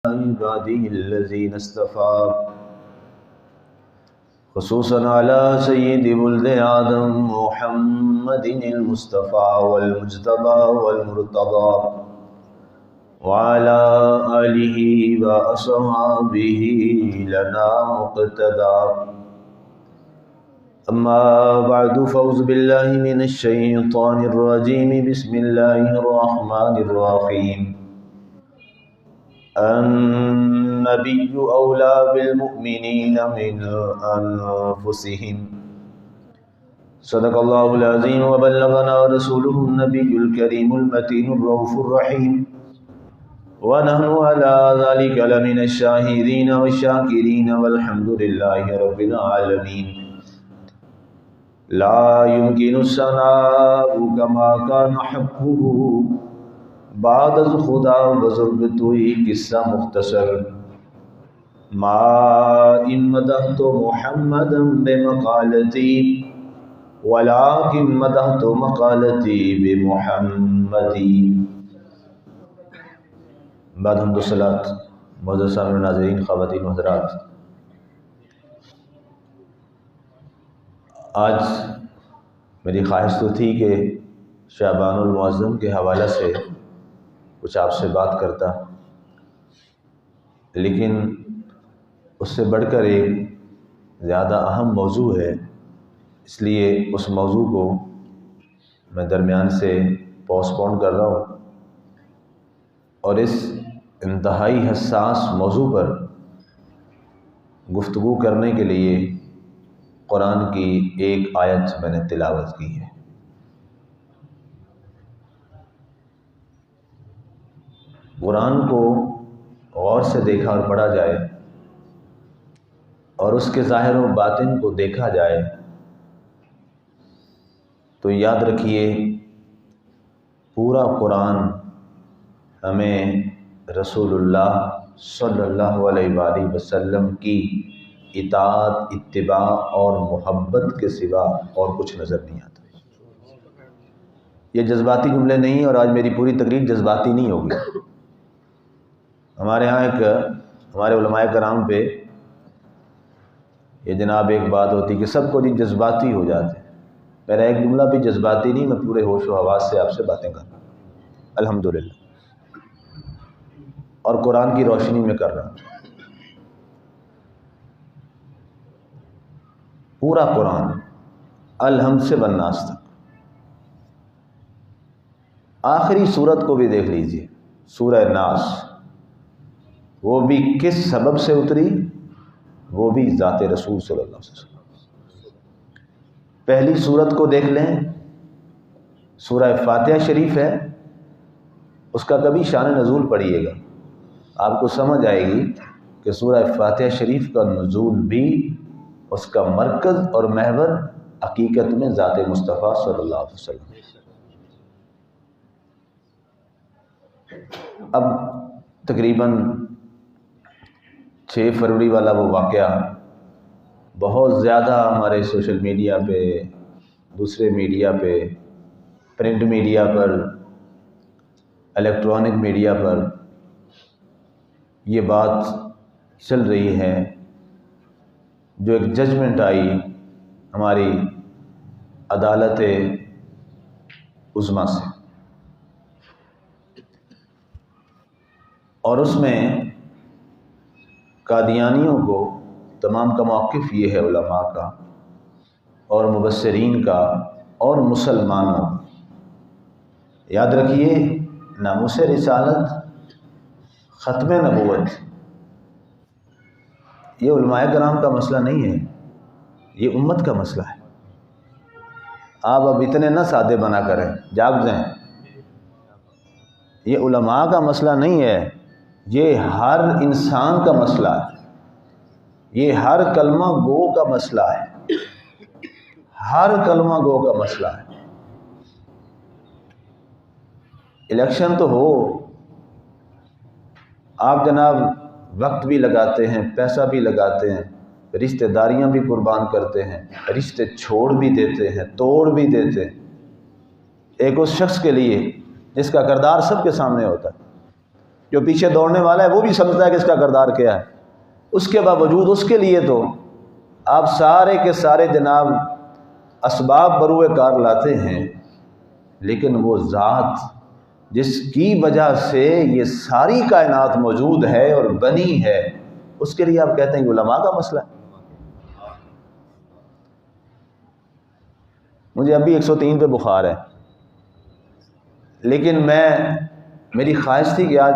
عباده الذين اصطفى خصوصا على سيد ولد آدم محمد المصطفى والمجتبى والمرتضى وعلى آله وأصحابه لنا مقتدى. أما بعد فأعوذ بالله من الشيطان الرجيم. بسم الله الرحمن الرحيم. النبي أولى بالمؤمنين من أنفسهم. صدق الله العظيم وبلغنا رسوله النبي الكريم المتين الرؤوف الرحيم، ونحن على ذلك لمن الشاهدين والشاكرين والحمد لله رب العالمين. لا يمكن الثناء كما كان حقه بعد خدا بزرگ توئی قصہ مختصر. ما ان مدحت محمدا بمقالتی ولكن مدحت مقالتی بمحمدی. بعد حمد و صلاۃ. معزز سامعین و ناظرین، خواتین و حضرات، آج میری خواہش تو تھی کہ شعبان المعظم کے حوالے سے کچھ آپ سے بات کرتا، لیکن اس سے بڑھ کر ایک زیادہ اہم موضوع ہے، اس لیے اس موضوع کو میں درمیان سے پوسٹ پون کر رہا ہوں، اور اس انتہائی حساس موضوع پر گفتگو کرنے کے لیے قرآن کی ایک آیت میں نے تلاوت کی ہے. قرآن کو غور سے دیکھا اور پڑھا جائے اور اس کے ظاہر و باطن کو دیکھا جائے تو یاد رکھیے پورا قرآن ہمیں رسول اللہ صلی اللہ علیہ وآلہ وسلم کی اطاعت، اتباع اور محبت کے سوا اور کچھ نظر نہیں آتا. یہ جذباتی جملے نہیں، اور آج میری پوری تقریر جذباتی نہیں ہوگی. ہمارے ہاں ہمارے علماء کرام پہ یہ جناب ایک بات ہوتی کہ سب کو جذباتی ہو جاتے ہیں. میرا ایک جملہ بھی جذباتی نہیں، میں پورے ہوش و حواس سے آپ سے باتیں کر رہا ہوں الحمدللہ، اور قرآن کی روشنی میں کر رہا ہوں. پورا قرآن الحمد سے والناس تک. آخری سورت کو بھی دیکھ لیجئے، سورہ ناس، وہ بھی کس سبب سے اتری؟ وہ بھی ذات رسول صلی اللہ علیہ وسلم. پہلی سورت کو دیکھ لیں، سورہ فاتحہ شریف ہے، اس کا کبھی شان نزول پڑھیے گا، آپ کو سمجھ آئے گی کہ سورہ فاتحہ شریف کا نزول بھی، اس کا مرکز اور محور حقیقت میں ذات مصطفیٰ صلی اللہ علیہ وسلم. اب تقریباً 6 فروری والا وہ واقعہ بہت زیادہ ہمارے سوشل میڈیا پہ، دوسرے میڈیا پہ، پرنٹ میڈیا پر، الیکٹرانک میڈیا پر یہ بات چل رہی ہے، جو ایک ججمنٹ آئی ہماری عدالت عظمیٰ سے، اور اس میں قادیانیوں کو، تمام کا موقف یہ ہے علماء کا اور مبصرین کا اور مسلمانوں کا. یاد رکھیے ناموس رسالت، ختم نبوت، یہ علماء کرام کا مسئلہ نہیں ہے، یہ امت کا مسئلہ ہے. آپ اب اتنے نہ سادے بنا کریں، جاگ جائیں. یہ علماء کا مسئلہ نہیں ہے، یہ ہر انسان کا مسئلہ ہے، یہ ہر کلمہ گو کا مسئلہ ہے، ہر کلمہ گو کا مسئلہ ہے. الیکشن تو ہو، آپ جناب وقت بھی لگاتے ہیں، پیسہ بھی لگاتے ہیں، رشتہ داریاں بھی قربان کرتے ہیں، رشتے چھوڑ بھی دیتے ہیں، توڑ بھی دیتے ہیں، ایک اس شخص کے لیے جس کا کردار سب کے سامنے ہوتا ہے. جو پیچھے دوڑنے والا ہے وہ بھی سمجھتا ہے کہ اس کا کردار کیا ہے، اس کے باوجود اس کے لیے تو آپ سارے کے سارے جناب اسباب بروئے کار لاتے ہیں، لیکن وہ ذات جس کی وجہ سے یہ ساری کائنات موجود ہے اور بنی ہے، اس کے لیے آپ کہتے ہیں کہ علماء کا مسئلہ ہے۔ مجھے ابھی 103 پہ بخار ہے، لیکن میری خواہش تھی کہ آج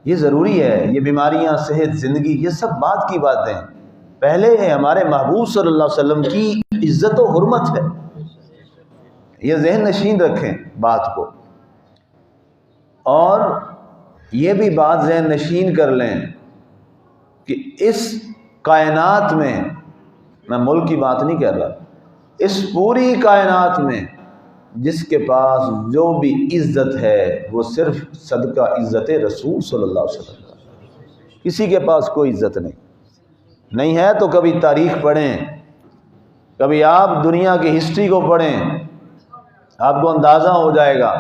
یہ ضروری ہے، یہ بیماریاں، صحت، زندگی، یہ سب بات کی باتیں پہلے ہیں، ہمارے محبوب صلی اللہ علیہ وسلم کی عزت و حرمت ہے، یہ ذہن نشین رکھیں بات کو، اور یہ بھی بات ذہن نشین کر لیں کہ اس کائنات میں ملک کی بات نہیں کر رہا، اس پوری کائنات میں جس کے پاس جو بھی عزت ہے وہ صرف صدقہ عزت رسول صلی اللہ علیہ وسلم، کسی کے پاس کوئی عزت نہیں ہے۔ تو کبھی تاریخ پڑھیں، کبھی آپ دنیا کی ہسٹری کو پڑھیں، آپ کو اندازہ ہو جائے گا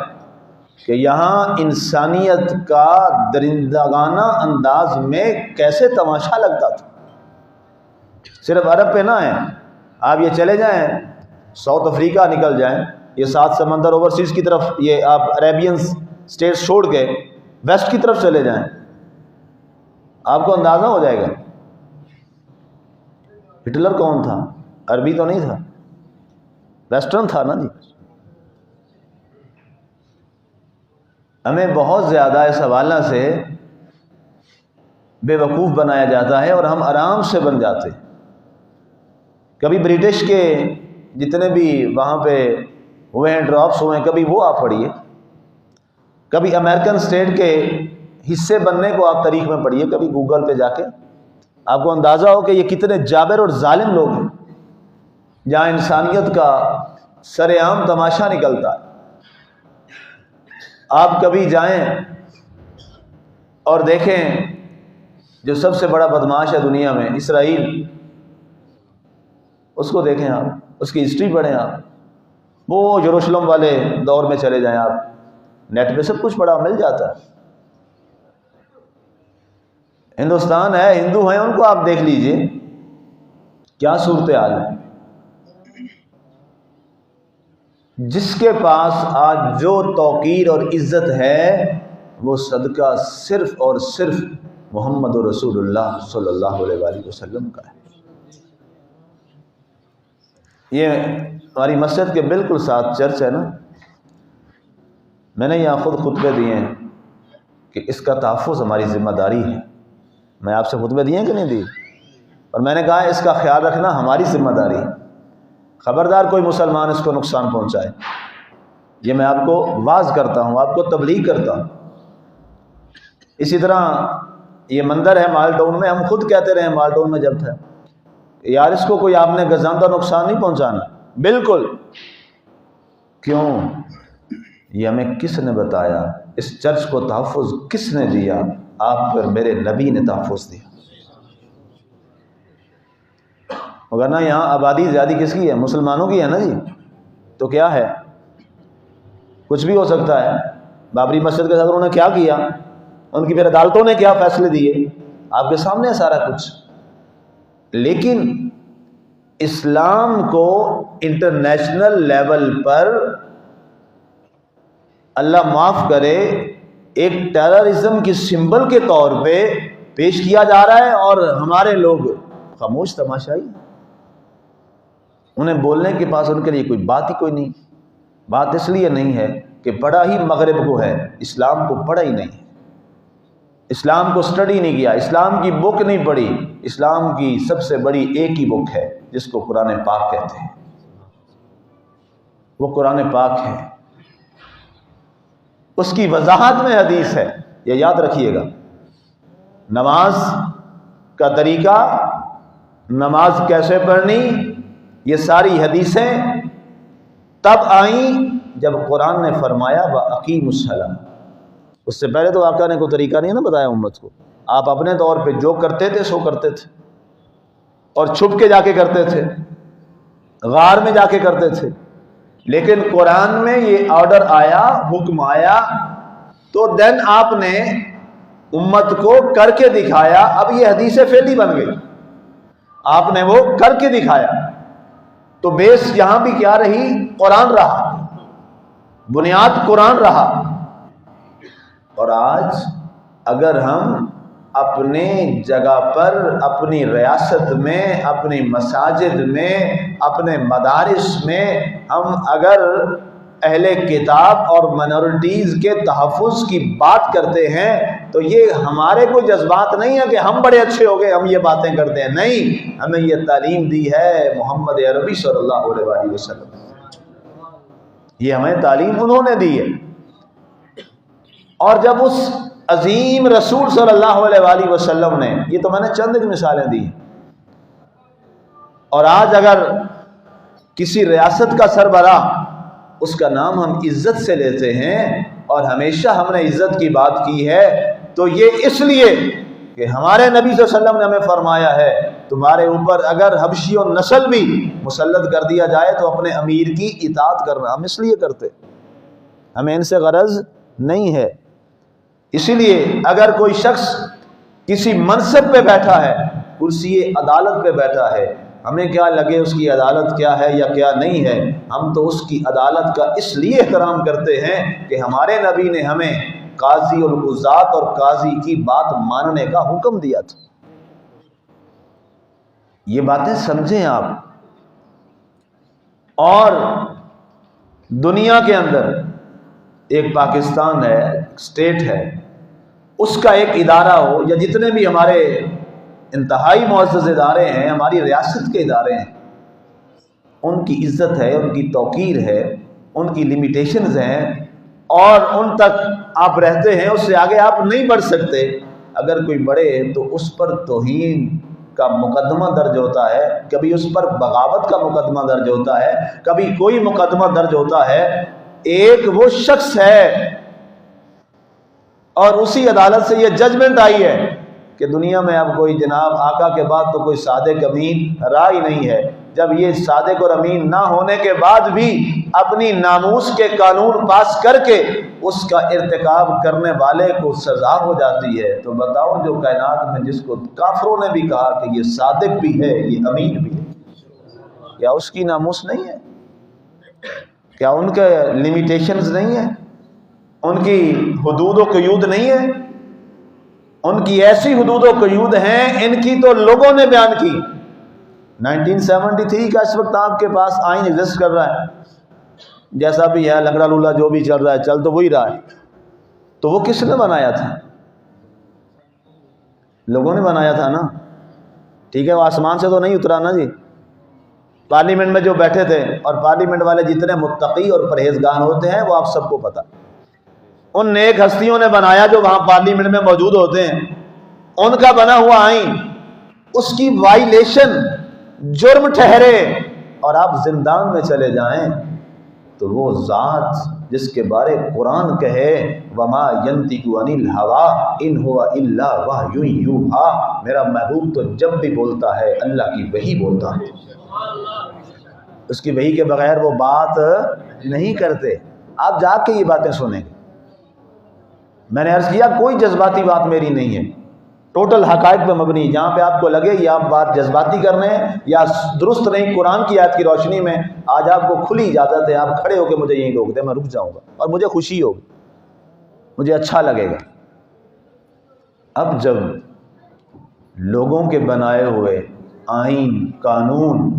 کہ یہاں انسانیت کا درندگانہ انداز میں کیسے تماشا لگتا تھا۔ صرف عرب پہ نہ ہے، آپ یہ چلے جائیں ساؤتھ افریقہ نکل جائیں، یہ 7 سمندر اوورسیز کی طرف، یہ آپ عربین اسٹیٹس چھوڑ کے ویسٹ کی طرف چلے جائیں، آپ کو اندازہ ہو جائے گا ہٹلر کون تھا، عربی تو نہیں تھا، ویسٹرن تھا نا جی۔ ہمیں بہت زیادہ اس حوالہ سے بے وقوف بنایا جاتا ہے اور ہم آرام سے بن جاتے ہیں۔ کبھی برٹش کے جتنے بھی وہاں پہ ہوئے ہیں ڈراپس ہوئے ہیں، کبھی وہ آپ پڑھیے، کبھی امریکن اسٹیٹ کے حصے بننے کو آپ تاریخ میں پڑھیے، کبھی گوگل پہ جا کے آپ کو اندازہ ہو کہ یہ کتنے جابر اور ظالم لوگ ہیں، جہاں انسانیت کا سر عام تماشا نکلتا ہے۔ آپ کبھی جائیں اور دیکھیں جو سب سے بڑا بدماش ہے دنیا میں، اسرائیل، اس کو دیکھیں آپ، اس کی ہسٹری پڑھیں آپ، وہ یروشلم والے دور میں چلے جائیں، آپ نیٹ پہ سب کچھ پڑھا مل جاتا ہے۔ ہندوستان ہے، ہندو ہیں، ان کو آپ دیکھ لیجئے کیا صورتحال ہے۔ جس کے پاس آج جو توقیر اور عزت ہے وہ صدقہ صرف اور صرف محمد رسول اللہ صلی اللہ علیہ وآلہ وسلم کا ہے۔ یہ ہماری مسجد کے بالکل ساتھ چرچ ہے نا، میں نے یہاں خود خطبے دیے ہیں کہ اس کا تحفظ ہماری ذمہ داری ہے۔ میں آپ سے خطبے دیے ہیں کہ نہیں دی؟ اور میں نے کہا اس کا خیال رکھنا ہماری ذمہ داری ہے، خبردار کوئی مسلمان اس کو نقصان پہنچائے۔ یہ میں آپ کو واعظ کرتا ہوں، آپ کو تبلیغ کرتا ہوں۔ اسی طرح یہ مندر ہے مال ٹاؤن میں، ہم خود کہتے رہے مال ٹاؤن میں جب تھا، یار اس کو کوئی آپ نے گزاندہ نقصان نہیں پہنچانا، بالکل۔ کیوں؟ یہ ہمیں کس نے بتایا؟ اس چرچ کو تحفظ کس نے دیا؟ آپ پر میرے نبی نے تحفظ دیا۔ مگر نا یہاں آبادی زیادہ کس کی ہے؟ مسلمانوں کی ہے نا جی۔ تو کیا ہے؟ کچھ بھی ہو سکتا ہے۔ بابری مسجد کے صدروں نے کیا کیا؟ ان کی پھر عدالتوں نے کیا فیصلے دیے؟ آپ کے سامنے ہے سارا کچھ۔ لیکن اسلام کو انٹرنیشنل لیول پر اللہ معاف کرے ایک ٹیررزم کی سمبل کے طور پہ پیش کیا جا رہا ہے، اور ہمارے لوگ خاموش تماشائی، انہیں بولنے کے پاس ان کے لیے کوئی بات ہی کوئی نہیں۔ بات اس لیے نہیں ہے کہ پڑھا ہی مغرب کو ہے، اسلام کو پڑھا ہی نہیں ہے، اسلام کو سٹڈی نہیں کیا، اسلام کی بک نہیں پڑھی۔ اسلام کی سب سے بڑی ایک ہی بک ہے جس کو قرآن پاک کہتے ہیں، وہ قرآن پاک ہے۔ اس کی وضاحت میں حدیث ہے، یہ یاد رکھیے گا۔ نماز کا طریقہ، نماز کیسے پڑھنی، یہ ساری حدیثیں تب آئیں جب قرآن نے فرمایا وَأَقِیمُوا الصَّلَاةَ۔ اس سے پہلے تو آقا نے کوئی طریقہ نہیں نا بتایا امت کو، آپ اپنے طور پہ جو کرتے تھے سو کرتے تھے، اور چھپ کے جا کے کرتے تھے، غار میں جا کے کرتے تھے۔ لیکن قرآن میں یہ آرڈر آیا، حکم آیا، تو دین آپ نے امت کو کر کے دکھایا. اب یہ حدیث فعلی بن گئی, آپ نے وہ کر کے دکھایا. تو بیس یہاں بھی کیا رہی؟ قرآن رہا, بنیاد قرآن رہا. اور آج اگر ہم اپنے جگہ پر, اپنی ریاست میں, اپنی مساجد میں, اپنے مدارس میں ہم اگر اہل کتاب اور منورٹیز کے تحفظ کی بات کرتے ہیں تو یہ ہمارے کوئی جذبات نہیں ہے کہ ہم بڑے اچھے ہو گئے ہم یہ باتیں کرتے ہیں. نہیں, ہمیں یہ تعلیم دی ہے محمد عربی صلی اللہ علیہ وآلہ وسلم. یہ ہمیں تعلیم انہوں نے دی ہے. اور جب اس عظیم رسول صلی اللہ علیہ وآلہ وسلم نے, یہ تو میں نے چند ایک مثالیں دی, اور آج اگر کسی ریاست کا سربراہ, اس کا نام ہم عزت سے لیتے ہیں اور ہمیشہ ہم نے عزت کی بات کی ہے, تو یہ اس لیے کہ ہمارے نبی صلی اللہ علیہ وسلم نے ہمیں فرمایا ہے تمہارے اوپر اگر حبشی اور نسل بھی مسلط کر دیا جائے تو اپنے امیر کی اطاعت کرنا. ہم اس لیے کرتے, ہمیں ان سے غرض نہیں ہے. اسی لیے اگر کوئی شخص کسی منصب پہ بیٹھا ہے, کرسی عدالت پہ بیٹھا ہے, ہمیں کیا لگے اس کی عدالت کیا ہے یا کیا نہیں ہے, ہم تو اس کی عدالت کا اس لیے احترام کرتے ہیں کہ ہمارے نبی نے ہمیں قاضی القضات اور قاضی کی بات ماننے کا حکم دیا تھا. یہ باتیں سمجھیں آپ. اور دنیا کے اندر ایک پاکستان ہے, اسٹیٹ ہے, اس کا ایک ادارہ ہو, یا جتنے بھی ہمارے انتہائی معزز ادارے ہیں, ہماری ریاست کے ادارے ہیں, ان کی عزت ہے, ان کی توقیر ہے, ان کی لمیٹیشنز ہیں, اور ان تک آپ رہتے ہیں, اس سے آگے آپ نہیں بڑھ سکتے. اگر کوئی بڑھے تو اس پر توہین کا مقدمہ درج ہوتا ہے, کبھی اس پر بغاوت کا مقدمہ درج ہوتا ہے, کبھی کوئی مقدمہ درج ہوتا ہے. ایک وہ شخص ہے اور اسی عدالت سے یہ ججمنٹ آئی ہے کہ دنیا میں اب کوئی جناب آقا کے بعد تو کوئی صادق امین رہا ہی نہیں ہے. جب یہ صادق اور امین نہ ہونے کے بعد بھی اپنی ناموس کے قانون پاس کر کے اس کا ارتکاب کرنے والے کو سزا ہو جاتی ہے, تو بتاؤ جو کائنات میں جس کو کافروں نے بھی کہا کہ یہ صادق بھی ہے, یہ امین بھی ہے, کیا اس کی ناموس نہیں ہے؟ کیا ان کے لیمیٹیشنز نہیں ہیں؟ ان کی حدود و قیود نہیں ہے؟ ان کی ایسی حدود و قیود ہیں, ان کی تو لوگوں نے بیان کی. 1973 کا اس وقت آپ کے پاس آئین ایگزسٹ کر رہا ہے, جیسا بھی ہے, لنگڑا لولا جو بھی چل رہا ہے, چل تو وہی رہا ہے. تو وہ کس نے بنایا تھا؟ لوگوں نے بنایا تھا نا. ٹھیک ہے, وہ آسمان سے تو نہیں اترا نا جی. پارلیمنٹ میں جو بیٹھے تھے, اور پارلیمنٹ والے جتنے متقی اور پرہیزگار ہوتے ہیں وہ آپ سب کو پتہ, ان نیک ہستیوں نے بنایا جو وہاں پارلیمنٹ میں موجود ہوتے ہیں. ان کا بنا ہوا آئین اس کی وائلیشن جرم ٹھہرے اور آپ زندان میں چلے جائیں, تو وہ ذات جس کے بارے قرآن کہے وما ينطق عن الهوى ان هو الا وحی یوحی, میرا محبوب تو جب بھی بولتا ہے اللہ کی وحی بولتا ہے, اس کی وحی کے بغیر وہ بات نہیں کرتے. آپ جا کے یہ باتیں سنیں گے. میں نے عرض کیا کوئی جذباتی بات میری نہیں ہے, ٹوٹل حقائق پہ مبنی. جہاں پہ آپ کو لگے یہ آپ بات جذباتی کر رہے ہیں یا درست نہیں قرآن کی آیت کی روشنی میں, آج آپ کو کھلی اجازت ہے, آپ کھڑے ہو کے مجھے یہیں روک دیں, میں رک جاؤں گا اور مجھے خوشی ہوگی, مجھے اچھا لگے گا. اب جب لوگوں کے بنائے ہوئے آئین قانون,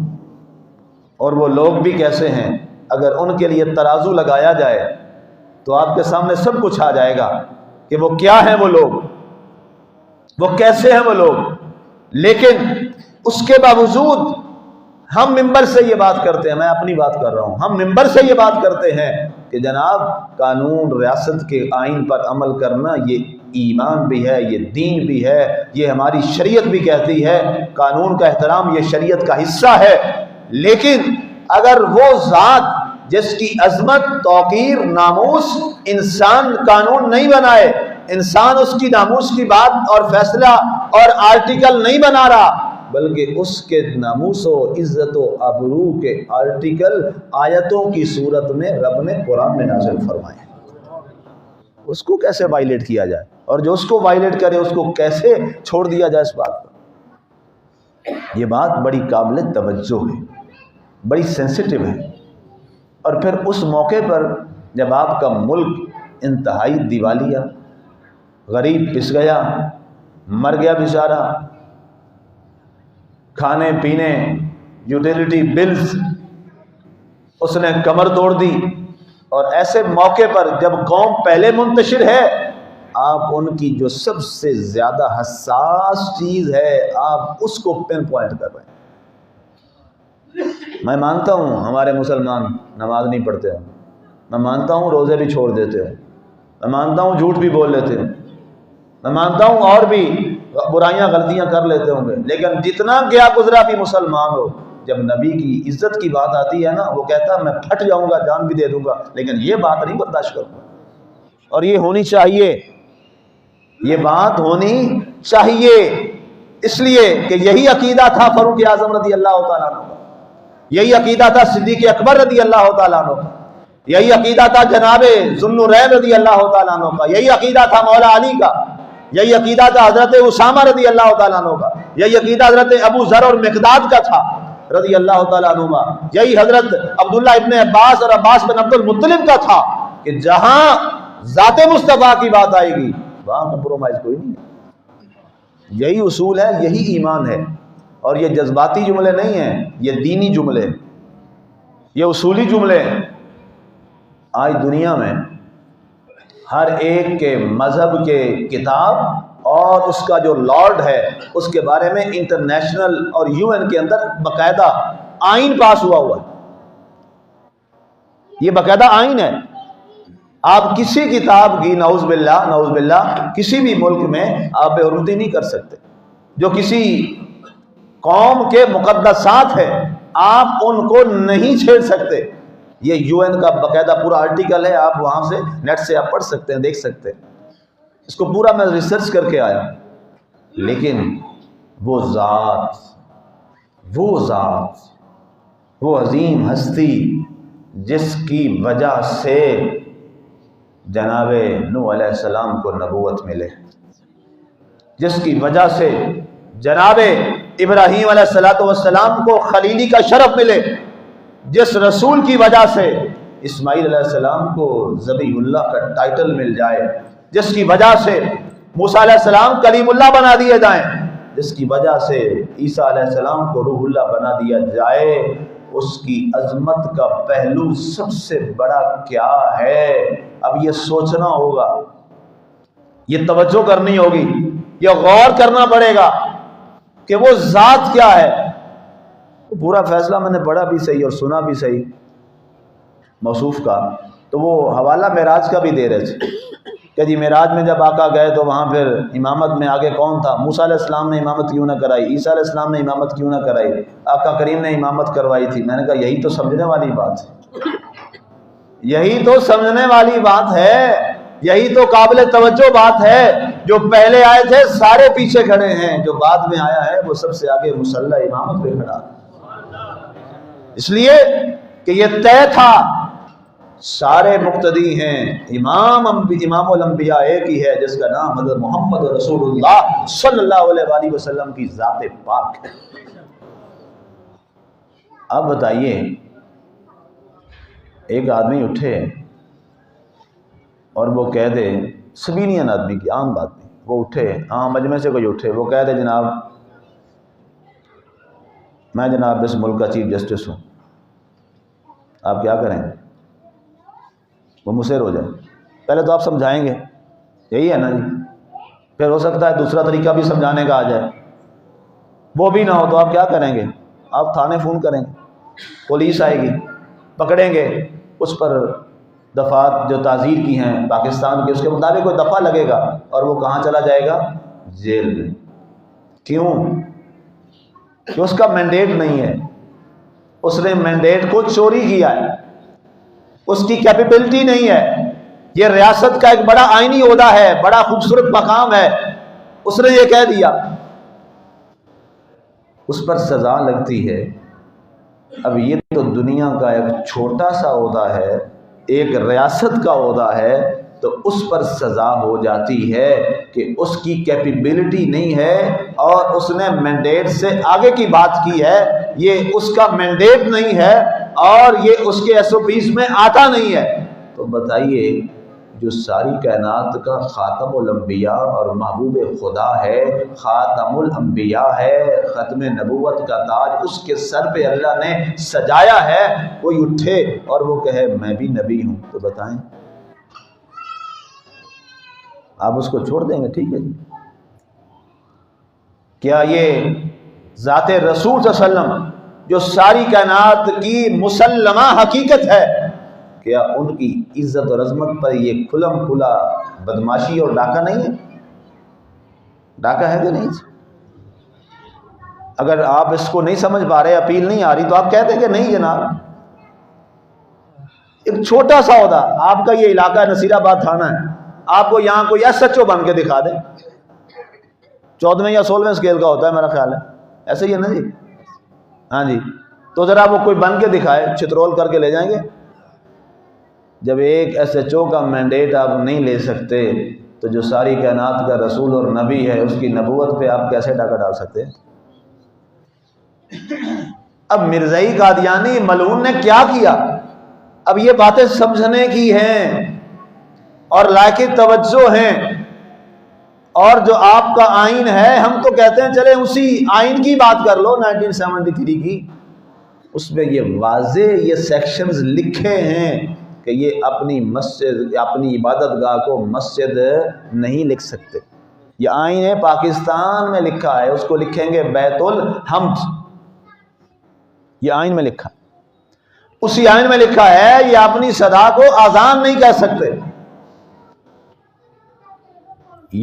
اور وہ لوگ بھی کیسے ہیں, اگر ان کے لیے ترازو لگایا جائے تو آپ کے سامنے سب کچھ آ جائے گا کہ وہ کیا ہیں وہ لوگ, وہ کیسے ہیں وہ لوگ. لیکن اس کے باوجود ہم ممبر سے یہ بات کرتے ہیں, میں اپنی بات کر رہا ہوں, ہم ممبر سے یہ بات کرتے ہیں کہ جناب قانون ریاست کے آئین پر عمل کرنا یہ ایمان بھی ہے, یہ دین بھی ہے, یہ ہماری شریعت بھی کہتی ہے قانون کا احترام یہ شریعت کا حصہ ہے. لیکن اگر وہ ذات جس کی عظمت, توقیر, ناموس انسان قانون نہیں بنائے, انسان اس کی ناموس کی بات اور فیصلہ اور آرٹیکل نہیں بنا رہا, بلکہ اس کے ناموس و عزت و آبرو کے آرٹیکل آیتوں کی صورت میں رب نے قرآن میں نازل فرمائے, اس کو کیسے وائلیٹ کیا جائے؟ اور جو اس کو وائلیٹ کرے اس کو کیسے چھوڑ دیا جائے اس بات پر۔ یہ بات بڑی قابل توجہ ہے، بڑی سینسٹیو ہے۔ اور پھر اس موقع پر جب آپ کا ملک انتہائی دیوالیہ، غریب پس گیا، مر گیا بیچارہ، کھانے پینے، یوٹیلیٹی بلز اس نے کمر توڑ دی، اور ایسے موقع پر جب قوم پہلے منتشر ہے، آپ ان کی جو سب سے زیادہ حساس چیز ہے آپ اس کو پن پوائنٹ کر رہے ہیں۔ میں مانتا ہوں ہمارے مسلمان نماز نہیں پڑھتے ہیں، میں مانتا ہوں روزے بھی چھوڑ دیتے ہیں، میں مانتا ہوں جھوٹ بھی بول لیتے ہیں، میں مانتا ہوں اور بھی برائیاں غلطیاں کر لیتے ہوں گے، لیکن جتنا گیا گزرا بھی مسلمان ہو، جب نبی کی عزت کی بات آتی ہے نا، وہ کہتا ہے میں پھٹ جاؤں گا، جان بھی دے دوں گا، لیکن یہ بات نہیں برداشت کروں گا۔ اور یہ ہونی چاہیے، یہ بات ہونی چاہیے، اس لیے کہ یہی عقیدہ تھا فاروق اعظم رضی اللہ تعالیٰ عنہ کا، یہی عقیدہ تھا صدیق اکبر رضی اللہ تعالیٰ عنہ کا، یہی عقیدہ تھا جناب ذوالنورین رضی اللہ تعالیٰ عنہ کا، یہی عقیدہ تھا مولا علی کا، یہی عقیدہ تھا حضرت اسامہ رضی اللہ تعالیٰ عنہ کا، یہی عقیدہ حضرت ابو ذر اور مقداد کا تھا رضی اللہ تعالیٰ عنہ، یہی حضرت عبداللہ ابن عباس اور عباس بن عبد المطلب کا تھا کہ جہاں ذات مصطفیٰ کی بات آئے گی وہاں کمپرومائز کوئی نہیں ہے۔ یہی اصول ہے، یہی ایمان ہے، اور یہ جذباتی جملے نہیں ہیں، یہ دینی جملے، یہ اصولی جملے۔ آج دنیا میں ہر ایک کے مذہب کے کتاب اور اس کا جو لارڈ ہے اس کے بارے میں انٹرنیشنل اور UN کے اندر باقاعدہ آئین پاس ہوا ہے، یہ باقاعدہ آئین ہے۔ آپ کسی کتاب کی نعوذ باللہ کسی بھی ملک میں آپ بے حرمتی نہیں کر سکتے، جو کسی قوم کے مقدسات ہیں آپ ان کو نہیں چھیڑ سکتے۔ یہ UN کا باقاعدہ پورا آرٹیکل ہے، آپ وہاں سے نیٹ سے آپ پڑھ سکتے ہیں، دیکھ سکتے ہیں، اس کو پورا میں ریسرچ کر کے آیا۔ لیکن وہ ذات، وہ عظیم ہستی جس کی وجہ سے جناب نوح علیہ السلام کو نبوت ملے، جس کی وجہ سے جناب ابراہیم علیہ السلام کو خلیلی کا شرف ملے، جس رسول کی وجہ سے اسماعیل علیہ السلام کو ذبیح اللہ کا ٹائٹل مل جائے، جس کی وجہ سے موسیٰ علیہ السلام کلیم اللہ بنا دیے جائیں، جس کی وجہ سے عیسیٰ علیہ السلام کو روح اللہ بنا دیا جائے، اس کی عظمت کا پہلو سب سے بڑا کیا ہے؟ اب یہ سوچنا ہوگا، یہ توجہ کرنی ہوگی، یہ غور کرنا پڑے گا کہ وہ ذات کیا ہے۔ پورا فیصلہ میں نے پڑھا بھی صحیح اور سنا بھی صحیح موصوف کا، تو وہ حوالہ معراج کا بھی دے رہے تھے کہ جی معراج میں جب آقا گئے تو وہاں پھر امامت میں آگے کون تھا؟ موسیٰ علیہ السلام نے امامت کیوں نہ کرائی؟ عیسیٰ علیہ السلام نے امامت کیوں نہ کرائی؟ آقا کریم نے امامت کروائی تھی۔ میں نے کہا یہی تو سمجھنے والی بات ہے، یہی تو سمجھنے والی بات ہے، یہی تو قابل توجہ بات ہے۔ جو پہلے آئے تھے سارے پیچھے کھڑے ہیں، جو بعد میں آیا ہے وہ سب سے آگے مصلی امامت پہ کھڑا، اس لیے کہ یہ طے تھا سارے مقتدی ہیں، امام الانبیاء ایک ہی ہے جس کا نام حضرت محمد رسول اللہ صلی اللہ علیہ وآلہ وسلم کی ذات پاک ہے۔ اب بتائیے، ایک آدمی اٹھے اور وہ کہہ دے، سبیلین آدمی کی عام بات نہیں، وہ اٹھے، عام مجمع سے کوئی اٹھے، وہ کہہ دے جناب میں جناب اس ملک کا چیف جسٹس ہوں، آپ کیا کریں گے؟ وہ مصر ہو جائے۔ پہلے تو آپ سمجھائیں گے، یہی ہے نا جی، پھر ہو سکتا ہے دوسرا طریقہ بھی سمجھانے کا آ جائے، وہ بھی نہ ہو تو آپ کیا کریں گے؟ آپ تھانے فون کریں گے، پولیس آئے گی، پکڑیں گے، اس پر دفعات جو تعزیر کی ہیں پاکستان کے اس کے مطابق کوئی دفعہ لگے گا، اور وہ کہاں چلا جائے گا؟ جیل میں۔ کیوں؟ کہ اس کا مینڈیٹ نہیں ہے، اس نے مینڈیٹ کو چوری کیا ہے، اس کی کیپیبلٹی نہیں ہے۔ یہ ریاست کا ایک بڑا آئینی عہدہ ہے، بڑا خوبصورت مقام ہے، اس نے یہ کہہ دیا، اس پر سزا لگتی ہے۔ اب یہ تو دنیا کا ایک چھوٹا سا عہدہ ہے، ایک ریاست کا عہدہ ہے، تو اس پر سزا ہو جاتی ہے کہ اس کی کیپیبلٹی نہیں ہے اور اس نے مینڈیٹ سے آگے کی بات کی ہے، یہ اس کا مینڈیٹ نہیں ہے اور یہ اس کے ایس او پیز میں آتا نہیں ہے۔ تو بتائیے جو ساری کائنات کا خاتم الانبیاء اور محبوب خدا ہے، خاتم الانبیاء ہے، ختم نبوت کا تاج اس کے سر پہ اللہ نے سجایا ہے، کوئی اٹھے اور وہ کہے میں بھی نبی ہوں، تو بتائیں آپ اس کو چھوڑ دیں گے؟ ٹھیک ہے جی، کیا یہ ذات رسول صلی اللہ علیہ وسلم جو ساری کائنات کی مسلمہ حقیقت ہے، کیا ان کی عزت اور عظمت پر یہ کھلم کھلا بدماشی اور ڈاکہ نہیں ہے؟ ڈاکہ ہے کہ نہیں؟ اگر آپ اس کو نہیں سمجھ پا رہے، اپیل نہیں آ رہی، تو آپ کہتے ہیں کہ نہیں جناب، ایک چھوٹا سا عہدہ، آپ کا یہ علاقہ نصیر آباد تھانہ ہے، آپ کو یہاں کوئی ایس ایچ او بن کے دکھا دیں، 14ویں یا 16ویں اسکیل کا ہوتا ہے میرا خیال ہے، ایسے ہی ہے نا جی؟ ہاں جی، تو ذرا وہ کوئی بن کے دکھائے، چترول کر کے لے جائیں گے؟ جب ایک ایس ایچ او کا مینڈیٹ آپ نہیں لے سکتے تو جو ساری کائنات کا رسول اور نبی ہے اس کی نبوت پہ آپ کیسے ڈاکہ ڈال سکتے ہیں؟ اب مرزائی قادیانی ملعون نے کیا کیا؟ اب یہ باتیں سمجھنے کی ہیں اور لائق توجہ ہیں، اور جو آپ کا آئین ہے ہم تو کہتے ہیں چلے اسی آئین کی بات کر لو 1973 کی، اس میں یہ واضح یہ سیکشنز لکھے ہیں کہ یہ اپنی مسجد، اپنی عبادت گاہ کو مسجد نہیں لکھ سکتے۔ یہ آئین ہے پاکستان میں لکھا ہے، اس کو لکھیں گے بیت الحمد، یہ آئین میں لکھا، اسی آئین میں لکھا ہے یہ اپنی صدا کو آذان نہیں کہہ سکتے۔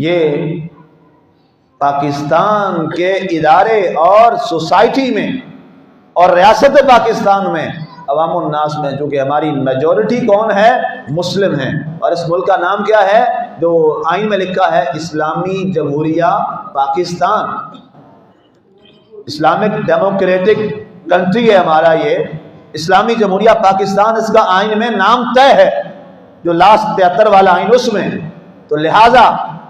یہ پاکستان کے ادارے اور سوسائٹی میں اور ریاست پاکستان میں عوام الناس میں، جو کہ ہماری میجورٹی کون ہے؟ مسلم ہیں، اور اس ملک کا نام کیا ہے جو آئین میں لکھا ہے؟ اسلامی جمہوریہ پاکستان، اسلامک ڈیموکریٹک کنٹری ہے ہمارا یہ اسلامی جمہوریہ پاکستان، اس کا آئین میں نام طے ہے، جو لاسٹ 73 والا آئین اس میں۔ تو لہٰذا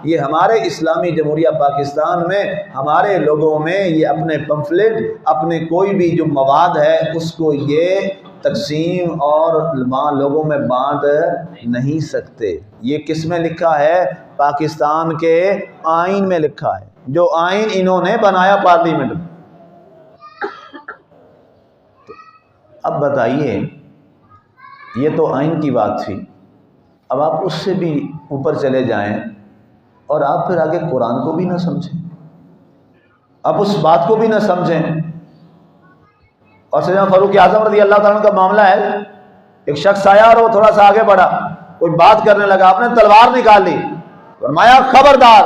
یہ ہمارے اسلامی جمہوریہ پاکستان میں ہمارے لوگوں میں یہ اپنے پمفلٹ، اپنے کوئی بھی جو مواد ہے اس کو یہ تقسیم اور لوگوں میں بانٹ نہیں سکتے۔ یہ کس میں لکھا ہے؟ پاکستان کے آئین میں لکھا ہے، جو آئین انہوں نے بنایا پارلیمنٹ میں۔ اب بتائیے، یہ تو آئین کی بات تھی، اب آپ اس سے بھی اوپر چلے جائیں اور آپ پھر آگے قرآن کو بھی نہ سمجھیں، آپ اس بات کو بھی نہ سمجھیں۔ اور سیدنا فاروق اعظم رضی اللہ تعالیٰ عنہ کا معاملہ ہے، ایک شخص آیا اور وہ تھوڑا سا آگے بڑھا، کوئی بات کرنے لگا، آپ نے تلوار نکال لی، فرمایا خبردار،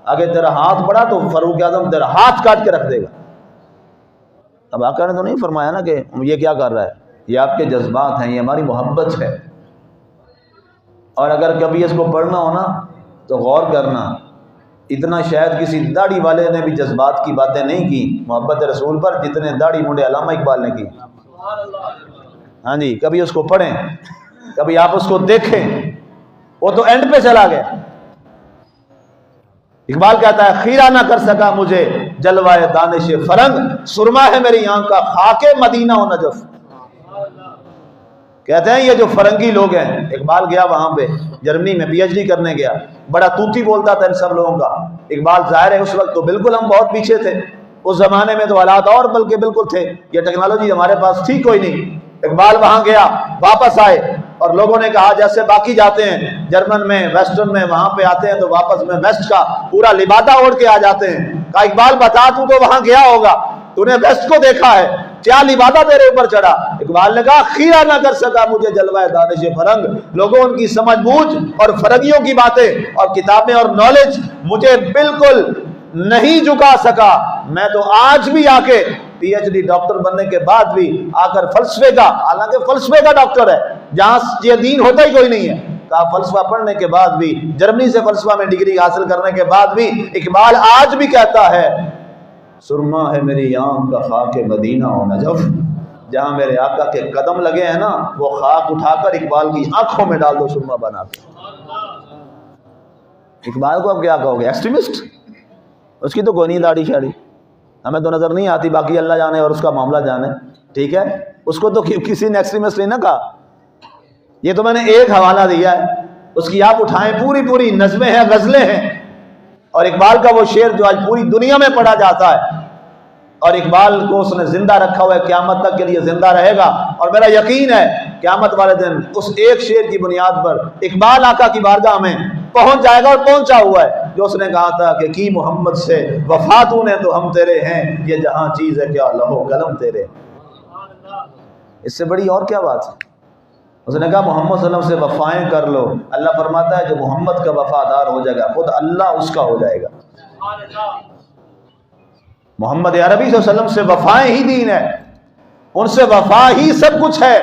آگے تیرا ہاتھ بڑھا تو فاروق اعظم تیرا ہاتھ کاٹ کے رکھ دے گا۔ اب آقا نے تو نہیں فرمایا نا کہ یہ کیا کر رہا ہے، یہ آپ کے جذبات ہیں، یہ ہماری محبت ہے۔ اور اگر کبھی اس کو پڑھنا ہو نا تو غور کرنا، اتنا شاید کسی داڑھی والے نے بھی جذبات کی باتیں نہیں کی محبت رسول پر جتنے داڑھی منڈے علامہ اقبال نے کی۔ ہاں جی، کبھی اس کو پڑھیں، کبھی آپ اس کو دیکھیں، وہ تو اینڈ پہ چلا گیا۔ اقبال کہتا ہے خیرہ نہ کر سکا مجھے جلوہ دانش فرنگ، سرما ہے میری آنکھ کا خاک مدینہ و نجف۔ کہتے ہیں یہ جو فرنگی لوگ ہیں، اقبال گیا وہاں پہ جرمنی میں پی ایچ ڈی کرنے گیا، بڑا توتی بولتا تھا ان سب لوگوں کا۔ اقبال ظاہر ہے اس وقت تو بالکل ہم بہت پیچھے تھے، اس زمانے میں تو حالات اور بلکہ بالکل تھے، یہ ٹیکنالوجی ہمارے پاس تھی کوئی نہیں۔ اقبال وہاں گیا، واپس آئے اور لوگوں نے کہا جیسے باقی جاتے ہیں جرمن میں، ویسٹرن میں، وہاں پہ آتے ہیں تو واپس میں ویسٹ کا پورا لبادہ اوڑھ کے آ جاتے ہیں۔ کہا اقبال بتا تو وہاں گیا ہوگا، تو نے ویسٹ کو دیکھا ہے، کیا لبادہ تیرے اوپر چڑھا؟ اقبال نے کہا خیرہ نہ کر سکا مجھے جلوہ دانش فرنگ، لوگوں ان کی سمجھ بوجھ اور فرنگیوں کی باتیں اور کتابیں اور نالج مجھے بالکل نہیں جھکا سکا۔ میں تو آج بھی آ کے پی ایچ ڈی ڈاکٹر بننے کے بعد بھی آ کر فلسفے کا، حالانکہ فلسفے کا ڈاکٹر ہے جہاں یہ دین ہوتا ہی کوئی نہیں ہے، کہا فلسفہ پڑھنے کے بعد بھی، جرمنی سے فلسفہ میں ڈگری حاصل کرنے کے بعد بھی اقبال آج بھی کہتا ہے سرما ہے میری آنکھ کا خاک مدینہ و نجف۔ جہاں میرے آقا کے قدم لگے ہیں نا، وہ خاک اٹھا کر اقبال کی آنکھوں میں ڈال دو سرما بنا کے۔ اقبال کو اب کیا کہو گے؟ ایکسٹریمسٹ؟ اس کی تو کوئی نہیں داڑھی شاڑھی، ہمیں تو نظر نہیں آتی، باقی اللہ جانے اور اس کا معاملہ جانے، ٹھیک ہے؟ اس کو تو کسی نے ایکسٹریمسٹ نہیں نہ کہا، یہ تو میں نے ایک حوالہ دیا ہے، اس کی آپ اٹھائیں، پوری پوری نظمیں ہیں، غزلیں ہیں، اور اقبال کا وہ شعر جو آج پوری دنیا میں پڑھا جاتا ہے، اور اقبال کو اس نے زندہ رکھا ہوا ہے، قیامت تک کے لیے زندہ رہے گا، اور میرا یقین ہے قیامت والے دن اس ایک شعر کی بنیاد پر اقبال آقا کی بارگاہ میں پہنچ جائے گا، اور پہنچا ہوا ہے، جو اس نے کہا تھا کہ کی محمد سے وفا تو نے تو ہم تیرے ہیں، یہ جہاں چیز ہے کیا لوح قلم تیرے، اس سے بڑی اور کیا بات ہے؟ اس نے کہا محمد صلی اللہ علیہ وسلم سے وفائیں کر لو، اللہ فرماتا ہے جو محمد کا وفادار ہو جائے گا خود اللہ اس کا ہو جائے گا۔ محمد عربی صلی اللہ علیہ وسلم سے وفائیں ہی دین ہے، ان سے وفا ہی سب کچھ ہے،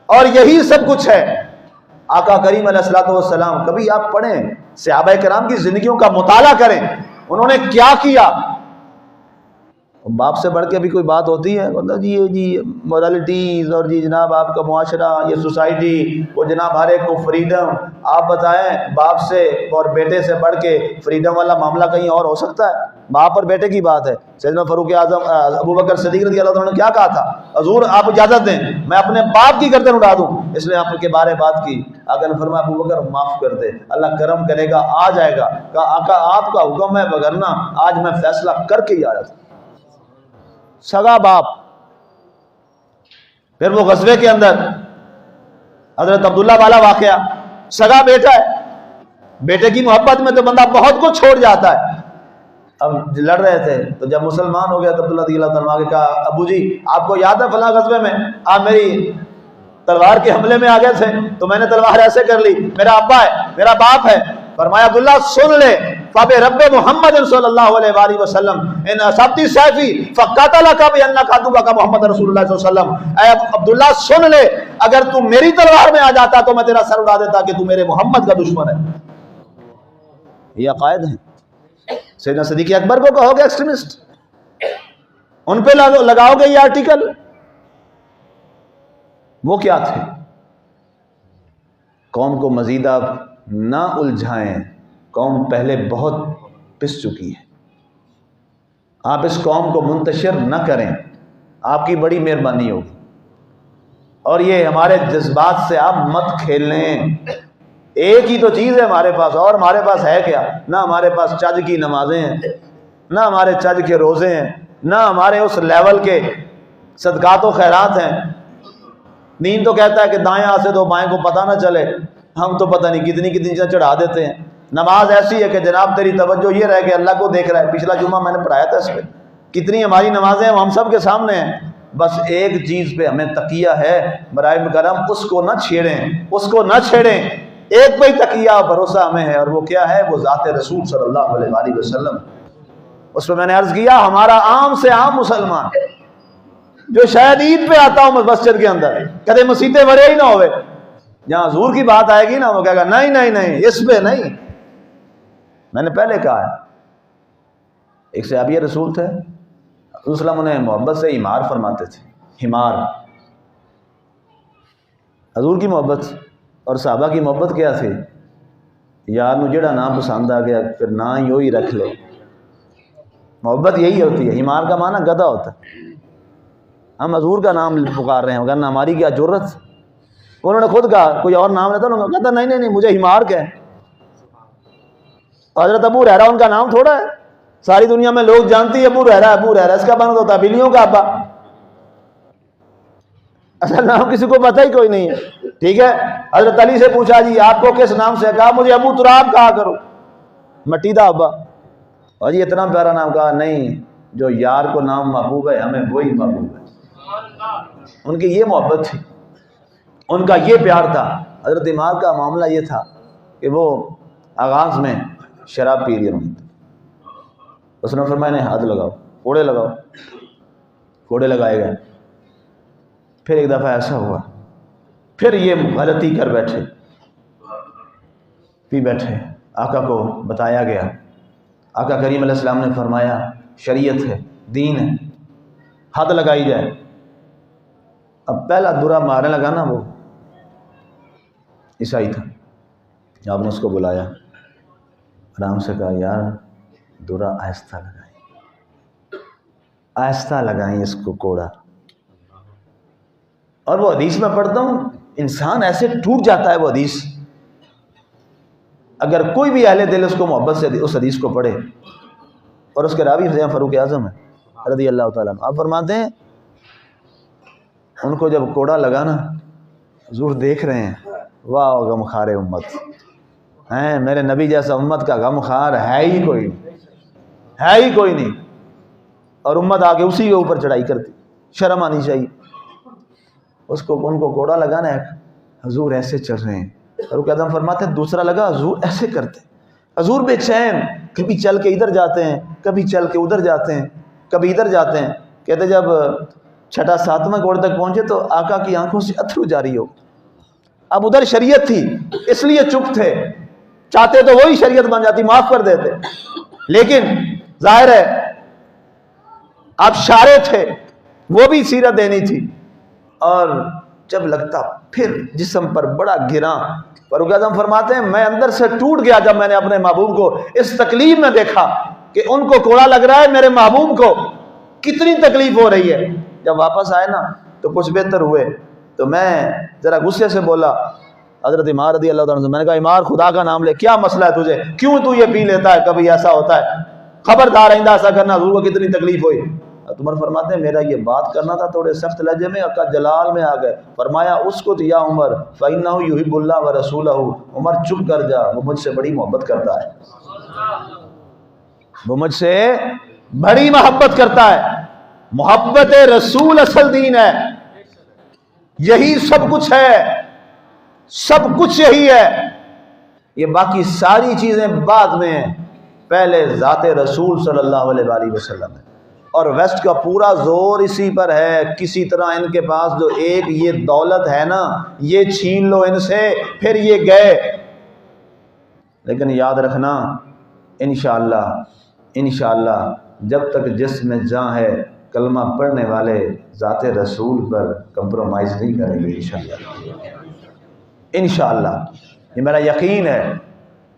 اور یہی سب کچھ ہے۔ آقا کریم علیہ الصلوۃ والسلام، کبھی آپ پڑھیں صحابہ کرام کی زندگیوں کا مطالعہ کریں، انہوں نے کیا کیا۔ باپ سے بڑھ کے بھی کوئی بات ہوتی ہے؟ مطلب یہ جی مورالٹیز، اور جی جناب آپ کا معاشرہ، یہ سوسائٹی، وہ جناب ہر ایک کو فریڈم، آپ بتائیں باپ سے اور بیٹے سے بڑھ کے فریڈم والا معاملہ کہیں اور ہو سکتا ہے؟ باپ اور بیٹے کی بات ہے۔ سیدنا فاروق اعظم ابو بکر صدیق رضی اللہ عنہ نے کیا کہا تھا؟ حضور آپ اجازت دیں میں اپنے باپ کی گردن اڑا دوں، اس لیے آپ کے بارے بات کی۔ آقا نے فرمایا ابو بکر معاف کر دے، اللہ کرم کرے گا، آ جائے گا۔ کہا آقا آپ کا حکم ہے، وگرنہ آج میں فیصلہ کر کے ہی آیا تھا۔ سگا باپ۔ پھر وہ غزوے کے اندر حضرت عبداللہ والا واقعہ، سگا بیٹا ہے، بیٹے کی محبت میں تو بندہ بہت کچھ چھوڑ جاتا ہے۔ اب لڑ رہے تھے تو جب مسلمان ہو گیا تو عبداللہ رضی اللہ عنہ نے کہا ابو جی آپ کو یاد ہے فلاں غزوے میں آپ میری تلوار کے حملے میں آ گئے تھے تو میں نے تلوار ایسے کر لی، میرا ابا ہے، میرا باپ ہے۔ فرمایا عبداللہ سن لے، فب رب محمد صلی اللہ علیہ وآلہ وسلم ان اصابتی سیفی فقاتلک بانک عدوک محمد رسول اللہ صلی اللہ علیہ وسلم۔ اے عبداللہ سن لے، اگر تو میری تلوار میں آ جاتا تو میں تیرا سر اڑا دیتا کہ تو میرے محمد کا دشمن ہے۔ یہ عقائد ہیں۔ سیدنا صدیق اکبر کو کہو گے ایکسٹریمسٹ، ان پہ لگاؤ گے یہ آرٹیکل؟ وہ کیا تھے؟ قوم کو مزید آپ نہ الجھائیں، قوم پہلے بہت پس چکی ہے، آپ اس قوم کو منتشر نہ کریں، آپ کی بڑی مہربانی ہوگی۔ اور یہ ہمارے جذبات سے آپ مت کھیلیں۔ ایک ہی تو چیز ہے ہمارے پاس، اور ہمارے پاس ہے کیا؟ نہ ہمارے پاس چج کی نمازیں ہیں، نہ ہمارے چج کے روزے ہیں، نہ ہمارے اس لیول کے صدقات و خیرات ہیں۔ دین تو کہتا ہے کہ دائیں ہاتھ سے تو بائیں کو پتہ نہ چلے، ہم تو پتہ نہیں کتنی کتنی چیزیں چڑھا دیتے ہیں۔ نماز ایسی ہے کہ جناب تیری توجہ یہ رہے کہ اللہ کو دیکھ رہا ہے۔ پچھلا جمعہ میں نے پڑھایا تھا اس پہ، کتنی ہماری نمازیں ہیں ہم سب کے سامنے ہیں، بس ایک چیز پہ ہمیں تقیہ ہے، برائے کرم اس کو نہ چھیڑیں، اس کو نہ چھیڑیں، ایک پہ ہی تقیہ بھروسہ ہمیں ہے، اور وہ کیا ہے؟ وہ ذات رسول صلی اللہ علیہ وآلہ وسلم۔ اس پہ میں نے عرض کیا ہمارا عام سے عام مسلمان جو شاید عید پہ آتا ہوں مسجد کے اندر، کدے مسیطے بڑے ہی نہ ہوئے، جہاں حضور کی بات آئے گی نا وہ کہے گا نہیں نہیں نہیں اس پہ نہیں۔ میں نے پہلے کہا ہے، ایک صحابی رسول تھے، حضور صلی اللہ علیہ وسلم انہیں محبت سے ہمار فرماتے تھے، ہمار۔ حضور کی محبت اور صحابہ کی محبت کیا تھی؟ یار نو جڑا نام پسند آ گیا پھر نہ ہی وہی رکھ لے۔ محبت یہی ہوتی ہے۔ ہمار کا معنی گدھا ہوتا ہے۔ ہم حضور کا نام پکار رہے ہیں، ورنہ ہماری کیا جرت؟ انہوں نے خود کہا، کوئی اور نام لیتا انہوں نے کہا نہیں نہیں نہیں مجھے ہمار کہے۔ حضرت ابو ہریرہ ان کا نام تھوڑا ہے، ساری دنیا میں لوگ جانتی ہے ابو ہریرہ، ابو ہریرہ اس کا بند ہوتا ہے بلیوں کا ابا، اصل نام کسی کو پتہ ہی کوئی نہیں ہے، ٹھیک ہے۔ حضرت علی سے پوچھا جی آپ کو کس نام سے؟ کہا مجھے ابو تراب کہا کرو، مٹی دا ابا۔ اور جی اتنا پیارا نام، کہا نہیں جو یار کو نام محبوب ہے ہمیں وہی محبوب ہے۔ ان کی یہ محبت تھی، ان کا یہ پیار تھا۔ حضرت عمار کا معاملہ یہ تھا کہ وہ آغاز میں شراب پی رہے ہوں، اس نے فرمایا نہیں ہاتھ لگاؤ، کوڑے لگاؤ، کوڑے لگائے گئے۔ پھر ایک دفعہ ایسا ہوا، پھر یہ غلطی کر بیٹھے، پی بیٹھے، آقا کو بتایا گیا، آقا کریم علیہ السلام نے فرمایا شریعت ہے، دین ہے، حد لگائی جائے۔ اب پہلا درا مارنے لگا نا وہ عیسائی تھا، آپ نے اس کو بلایا، آرام سے کہا یار درا آہستہ لگائیں، آہستہ لگائیں اس کو کوڑا. اور وہ حدیث میں پڑھتا ہوں انسان ایسے ٹوٹ جاتا ہے وہ حدیث، اگر کوئی بھی اہل دل اس کو محبت سے اس حدیث کو پڑھے. اور اس کے راوی حضرت فاروق اعظم ہے رضی اللہ تعالیٰ عنہ. آپ فرماتے ہیں ان کو جب کوڑا لگا نا، حضور دیکھ رہے ہیں واہ غم خار امت ہیں، میرے نبی جیسا امت کا غم خار ہے ہی کوئی نہیں، ہے ہی کوئی نہیں. اور امت آگے اسی کے اوپر چڑھائی کرتی، شرم آنی چاہیے. ان کو کوڑا لگانا ہے، حضور ایسے چل رہے ہیں. فاروق اعظم فرماتے ہیں دوسرا لگا حضور ایسے کرتے، حضور بے چین، کبھی چل کے ادھر جاتے ہیں، کبھی چل کے ادھر جاتے ہیں، کبھی ادھر جاتے ہیں. کہتے جب چھٹا ساتواں کوڑ تک پہنچے تو آقا کی آنکھوں سے اتھرو جاری ہو. اب ادھر شریعت تھی اس لیے چپ تھے، چاہتے تو وہی شریعت بن جاتی، معاف کر دیتے، لیکن ظاہر ہے آپ شارع تھے، وہ بھی سیرت دینی تھی. اور جب لگتا پھر جسم پر بڑا گراں. فاروق اعظم فرماتے ہیں میں اندر سے ٹوٹ گیا جب میں نے اپنے محبوب کو اس تکلیف میں دیکھا کہ ان کو کوڑا لگ رہا ہے، میرے محبوب کو کتنی تکلیف ہو رہی ہے. جب واپس آئے نا تو کچھ بہتر ہوئے تو میں ذرا غصے سے بولا حضرت عمار رضی اللہ تعالیٰ عنہ، میں نے کہا عمار خدا کا نام لے، کیا مسئلہ ہے تجھے، کیوں تو یہ پی لیتا ہے، کبھی ایسا ہوتا ہے، خبردار آئندہ ایسا کرنا. حضور کو کتنی تکلیف ہوئی. عمر فرماتے ہیں میرا یہ بات کرنا تھا تھوڑے سخت لہجے میں، آقا جلال میں آ گئے. فرمایا اس کو یا عمر فإنہ یحب اللہ ورسولہ، عمر چپ کر جا، وہ مجھ سے بڑی محبت کرتا ہے، وہ مجھ سے بڑی محبت کرتا ہے. محبت رسول اصل دین ہے، یہی سب کچھ ہے، سب کچھ یہی ہے. یہ باقی ساری چیزیں بعد میں ہیں، پہلے ذات رسول صلی اللہ علیہ وآلہ وسلم ہے. اور ویسٹ کا پورا زور اسی پر ہے، کسی طرح ان کے پاس جو ایک یہ دولت ہے نا، یہ چھین لو ان سے پھر یہ گئے. لیکن یاد رکھنا انشاءاللہ جب تک جسم میں جان ہے کلمہ پڑھنے والے ذات رسول پر کمپرومائز نہیں کریں گے انشاءاللہ. یہ میرا یقین ہے.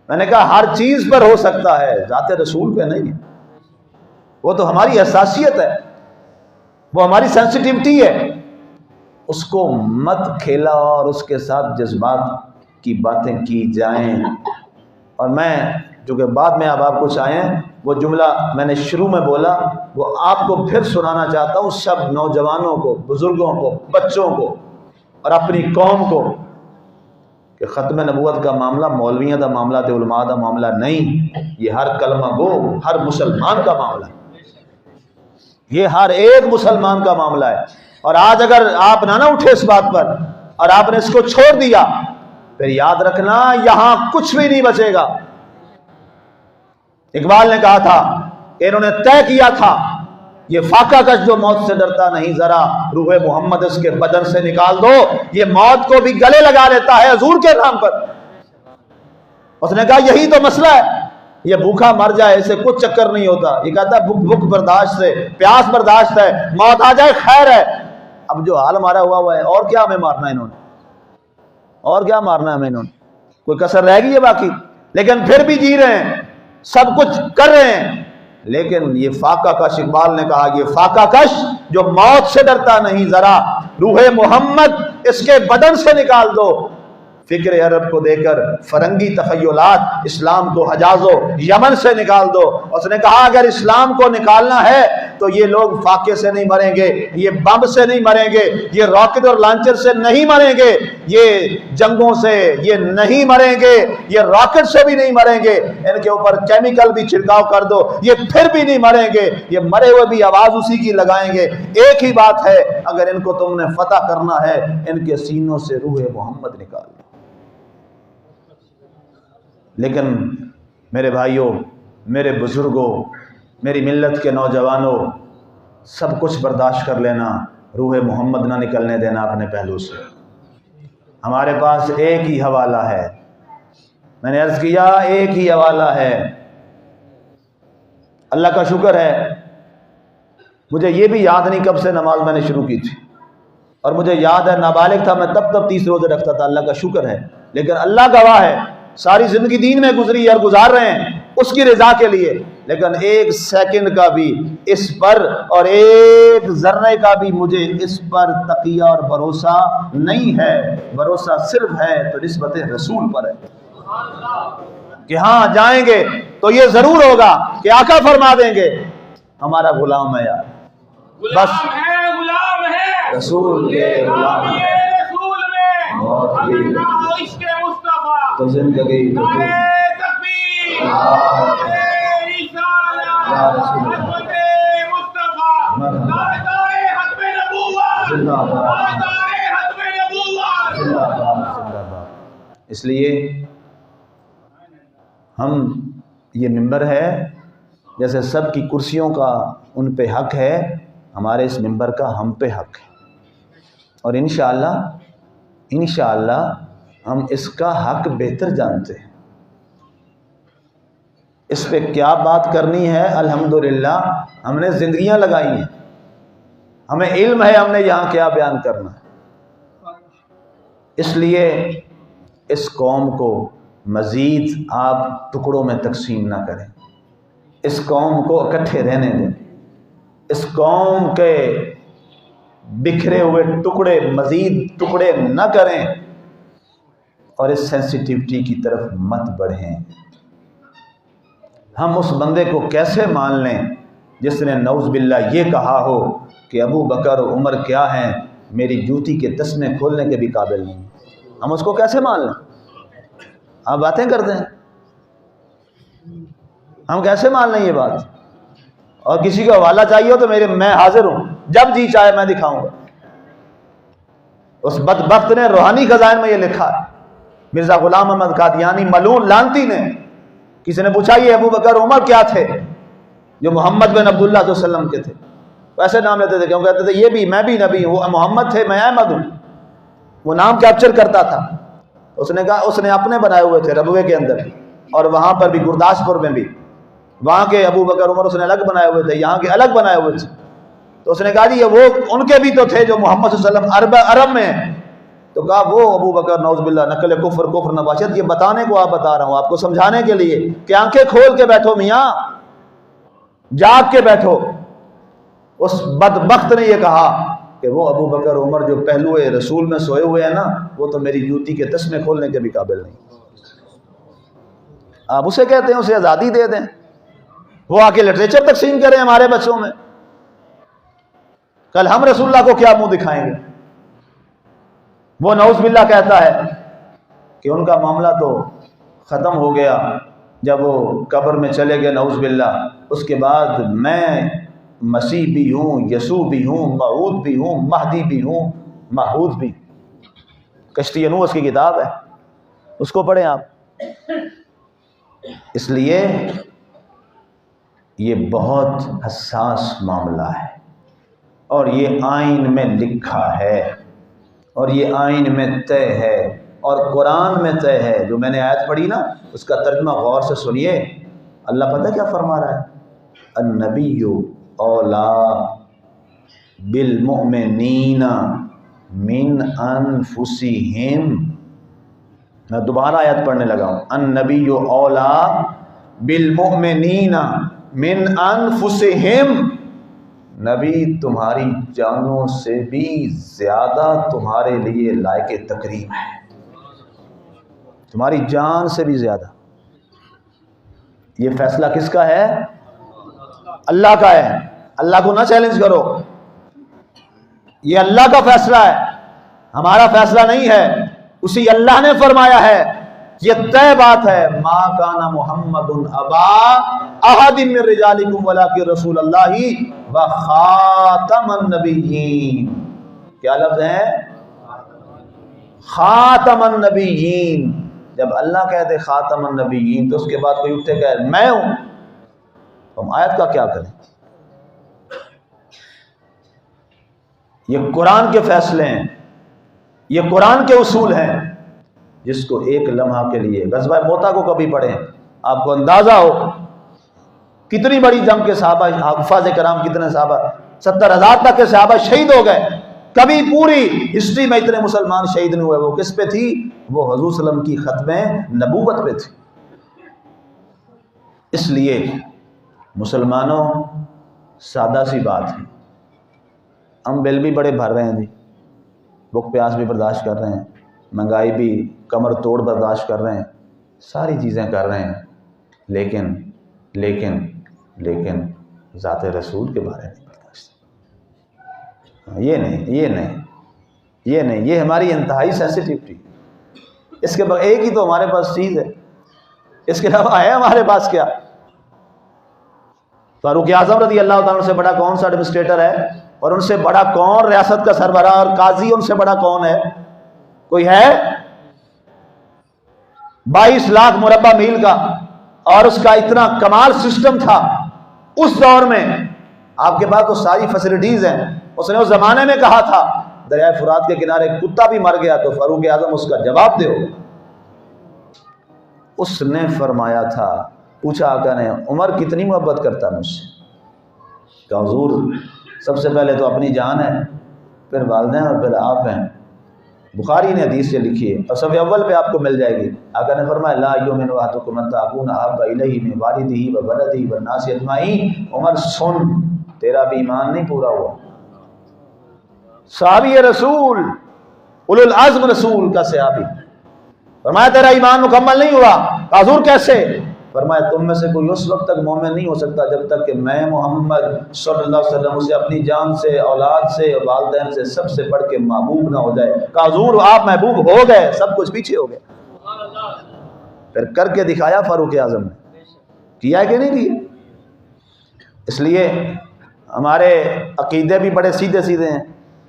میں نے کہا ہر چیز پر ہو سکتا ہے، ذات رسول پہ نہیں ہے. وہ تو ہماری حساسیت ہے، وہ ہماری سینسٹیوٹی ہے، اس کو مت کھیلا اور اس کے ساتھ جذبات کی باتیں کی جائیں. اور میں جو کہ بعد میں اب آپ کچھ آئے ہیں، وہ جملہ میں نے شروع میں بولا وہ آپ کو پھر سنانا چاہتا ہوں، سب نوجوانوں کو، بزرگوں کو، بچوں کو اور اپنی قوم کو، کہ ختم نبوت کا معاملہ مولویوں کا معاملہ تے علماء کا معاملہ نہیں، یہ ہر کلمہ گو ہر مسلمان کا معاملہ ہے، یہ ہر ایک مسلمان کا معاملہ ہے. اور آج اگر آپ نہ اٹھے اس بات پر اور آپ نے اس کو چھوڑ دیا، پھر یاد رکھنا یہاں کچھ بھی نہیں بچے گا. اقبال نے کہا تھا کہ انہوں نے طے کیا تھا یہ فاقہ کش جو موت سے ڈرتا نہیں، ذرا روح محمد اس کے بدن سے نکال دو، یہ موت کو بھی گلے لگا لیتا ہے حضور کے نام پر. اس نے کہا یہی تو مسئلہ ہے، یہ بھوکا مر جائے اسے کچھ چکر نہیں ہوتا، یہ کہتا ہے بھوک برداشت سے، پیاس برداشت ہے، موت آ جائے خیر ہے. اب جو حال ہمارا ہوا ہے، اور کیا ہمیں مارنا ہے انہوں نے، اور کیا مارنا ہے ہمیں انہوں نے، کوئی کسر رہ گئی ہے باقی؟ لیکن پھر بھی جی رہے ہیں، سب کچھ کر رہے ہیں. لیکن یہ فاقہ کش، اقبال نے کہا یہ فاقہ کش جو موت سے ڈرتا نہیں، ذرا روح محمد اس کے بدن سے نکال دو. فکر عرب کو دے کر فرنگی تخیلات، اسلام کو حجاز و یمن سے نکال دو. اس نے کہا اگر اسلام کو نکالنا ہے تو یہ لوگ فاقے سے نہیں مریں گے، یہ بم سے نہیں مریں گے، یہ راکٹ اور لانچر سے نہیں مریں گے، یہ جنگوں سے یہ نہیں مریں گے، یہ راکٹ سے بھی نہیں مریں گے، ان کے اوپر کیمیکل بھی چھڑکاؤ کر دو یہ پھر بھی نہیں مریں گے، یہ مرے ہوئے بھی آواز اسی کی لگائیں گے. ایک ہی بات ہے، اگر ان کو تم نے فتح کرنا ہے ان کے سینوں سے روح محمد نکال دو. لیکن میرے بھائیوں، میرے بزرگوں، میری ملت کے نوجوانوں، سب کچھ برداشت کر لینا، روح محمد نہ نکلنے دینا اپنے پہلو سے. ہمارے پاس ایک ہی حوالہ ہے، میں نے عرض کیا ایک ہی حوالہ ہے. اللہ کا شکر ہے، مجھے یہ بھی یاد نہیں کب سے نماز میں نے شروع کی تھی، اور مجھے یاد ہے نابالغ تھا میں تب 30 روزے رکھتا تھا، اللہ کا شکر ہے. لیکن اللہ گواہ ہے ساری زندگی دین میں گزری اور گزار رہے ہیں، اس کی رضا کے لیے، لیکن ایک سیکنڈ کا بھی اس پر اور ایک ذرے کا بھی مجھے اس پر تقیہ اور بھروسہ نہیں ہے۔ بھروسہ صرف ہے تو نسبت رسول پر ہے کہ ہاں جائیں گے تو یہ ضرور ہوگا کہ آقا فرما دیں گے ہمارا غلام ہے یار، بس غلام ہے رسول کے غلام ہے، رسول میں موت بھی عشق مصطفیٰ تو زندگی تو نعرہ تکبیر، یا رسول اللہ، حضرت مصطفیٰ، نعرہ ختم نبوت، زندہ باد، نعرہ ختم نبوت۔ زندہ باد، زندہ باد۔ اس لیے ہم یہ منبر ہے، جیسے سب کی کرسیوں کا ان پہ حق ہے، ہمارے اس منبر کا ہم پہ حق ہے، اور انشاءاللہ ہم اس کا حق بہتر جانتے ہیں۔ اس پہ کیا بات کرنی ہے، الحمدللہ ہم نے زندگیاں لگائی ہیں، ہمیں علم ہے ہم نے یہاں کیا بیان کرنا ہے۔ اس لیے اس قوم کو مزید آپ ٹکڑوں میں تقسیم نہ کریں، اس قوم کو اکٹھے رہنے دیں، اس قوم کے بکھرے ہوئے ٹکڑے مزید ٹکڑے نہ کریں، اور اس سینسیٹیوٹی کی طرف مت بڑھیں۔ ہم اس بندے کو کیسے مان لیں جس نے نعوذ باللہ یہ کہا ہو کہ ابو بکر و عمر کیا ہیں، میری جوتی کے تسمے کھولنے کے بھی قابل نہیں؟ ہم اس کو کیسے مان لیں؟ آپ باتیں کرتے ہیں، ہم کیسے مان لیں یہ بات؟ اور کسی کو حوالہ چاہیے ہو تو میں حاضر ہوں، جب جی چاہے میں دکھاؤں گا۔ اس بدبخت نے روحانی خزائن میں یہ لکھا ہے، مرزا غلام احمد قادیانی ملعون لعنتی نے، کسی نے پوچھا یہ ابو بکر عمر کیا تھے جو محمد بن عبداللہ صلی اللہ علیہ وسلم کے تھے؟ ویسے نام لیتے تھے، کیوں کہتے تھے یہ بھی میں بھی نبی ہوں، وہ محمد تھے میں احمد ہوں، وہ نام کیپچر کرتا تھا۔ اس نے کہا اس نے اپنے بنائے ہوئے تھے ربوے کے اندر، اور وہاں پر بھی گرداسپور میں بھی، وہاں کے ابو بکر عمر اس نے الگ بنائے ہوئے تھے، یہاں کے الگ بنائے ہوئے تھے۔ تو اس نے کہا جی یہ وہ ان کے بھی تو تھے جو محمد صلی اللہ علیہ وسلم عرب میں ہیں۔ تو کہا وہ ابو بکر نعوذ باللہ نقل کفر نباشت، یہ بتانے کو آپ بتا رہا ہوں، آپ کو سمجھانے کے لیے کہ آنکھیں کھول کے بیٹھو میاں، جاگ کے بیٹھو۔ اس بدبخت نے یہ کہا کہ وہ ابو بکر عمر جو پہلو رسول میں سوئے ہوئے ہیں نا، وہ تو میری جوتی کے تسمے کھولنے کے بھی قابل نہیں۔ آپ اسے کہتے ہیں اسے آزادی دے دیں، وہ آ کے لٹریچر تقسیم کریں ہمارے بچوں میں، کل ہم رسول اللہ کو کیا منہ دکھائیں گے؟ وہ نعوذ باللہ کہتا ہے کہ ان کا معاملہ تو ختم ہو گیا جب وہ قبر میں چلے گئے نعوذ باللہ، اس کے بعد میں مسیح بھی ہوں، یسوع بھی ہوں، موعود بھی ہوں، مہدی بھی ہوں، محمود بھی۔ کشتی نوح اس کی کتاب ہے، اس کو پڑھیں آپ۔ اس لیے یہ بہت حساس معاملہ ہے، اور یہ آئین میں لکھا ہے، اور یہ آئین میں طے ہے، اور قرآن میں طے ہے۔ جو میں نے آیت پڑھی نا، اس کا ترجمہ غور سے سنیے، اللہ پتہ کیا فرما رہا ہے؟ النبی اولا بالمؤمنین من انفسہم۔ میں دوبارہ آیت پڑھنے لگا ہوں، النبی اولا بالمؤمنین من انفسہم، نبی تمہاری جانوں سے بھی زیادہ تمہارے لیے لائق تکریم ہے، تمہاری جان سے بھی زیادہ۔ یہ فیصلہ کس کا ہے؟ اللہ کا ہے، اللہ کو نہ چیلنج کرو، یہ اللہ کا فیصلہ ہے، ہمارا فیصلہ نہیں ہے، اسی اللہ نے فرمایا ہے، یہ طے بات ہے۔ ما کان محمد ابا احد من رجالکم ولکن رسول اللہ وخاتم النبیین۔ کیا لفظ ہے؟ خاتم النبیین۔ جب اللہ کہتے خاتم النبیین تو اس کے بعد کوئی اٹھے کہ میں ہوں، ہم آیت کا کیا کریں؟ یہ قرآن کے فیصلے ہیں، یہ قرآن کے اصول ہیں، جس کو ایک لمحہ کے لیے غزوہ موتا کو کبھی پڑھیں، آپ کو اندازہ ہو کتنی بڑی جنگ کے صحابہ، حفاظ کرام کتنے صحابہ، 70,000 تک کے صحابہ شہید ہو گئے، کبھی پوری ہسٹری میں اتنے مسلمان شہید نہیں ہوئے۔ وہ کس پہ تھی؟ وہ حضور صلی اللہ علیہ وسلم کی ختم نبوت پہ تھی۔ اس لیے مسلمانوں سادہ سی بات ہے، ہم بل بھی بڑے بھر رہے ہیں جی، بھوک پیاس بھی برداشت کر رہے ہیں، مہنگائی بھی کمر توڑ برداشت کر رہے ہیں، ساری چیزیں کر رہے ہیں، لیکن لیکن لیکن ذات رسول کے بارے میں برداشت یہ نہیں، یہ ہماری انتہائی سینسٹیوٹی، اس کے بعد ایک ہی تو ہمارے پاس چیز ہے، اس کے علاوہ ہے ہمارے پاس کیا؟ فاروق اعظم رضی اللہ تعالیٰ سے بڑا کون سا ایڈمنسٹریٹر ہے، اور ان سے بڑا کون ریاست کا سربراہ اور قاضی ان سے بڑا کون ہے؟ کوئی ہے؟ 22 لاکھ مربع میل کا، اور اس کا اتنا کمال سسٹم تھا اس دور میں، آپ کے پاس تو ساری فیسلٹیز ہیں۔ اس نے اس زمانے میں کہا تھا دریائے فرات کے کنارے کتا بھی مر گیا تو فاروق اعظم اس کا جواب دے ہوگا۔ اس نے فرمایا تھا، پوچھا آقا نے عمر کتنی محبت کرتا مجھ سے؟ کہ حضور سب سے پہلے تو اپنی جان ہے، پھر والدین اور پھر آپ ہیں۔ بخاری نے حدیث سے لکھی ہے اور صفحہ اول پہ آپ کو مل جائے گی۔ آقا نے فرمایا لا یؤمن احدکم حتی اکون احب الیہ من والدہ وولدہ والناس اجمعین۔ عمر سن، تیرا بھی ایمان نہیں پورا ہوا۔ صحابی رسول، اولو العزم رسول کا صحابی، فرمایا تیرا ایمان مکمل نہیں ہوا۔ حضور کیسے؟ فرمایا تم میں سے کوئی اس وقت تک مومن نہیں ہو سکتا جب تک کہ میں محمد صلی اللہ علیہ وسلم اسے اپنی جان سے، اولاد سے، والدین سے سب سے بڑھ کے محبوب نہ ہو جائے۔ کہ حضور آپ محبوب ہو گئے، سب کچھ پیچھے ہو گئے۔ پھر کر کے دکھایا فاروق اعظم نے، کیا ہے کہ نہیں کیا؟ اس لیے ہمارے عقیدے بھی بڑے سیدھے سیدھے ہیں،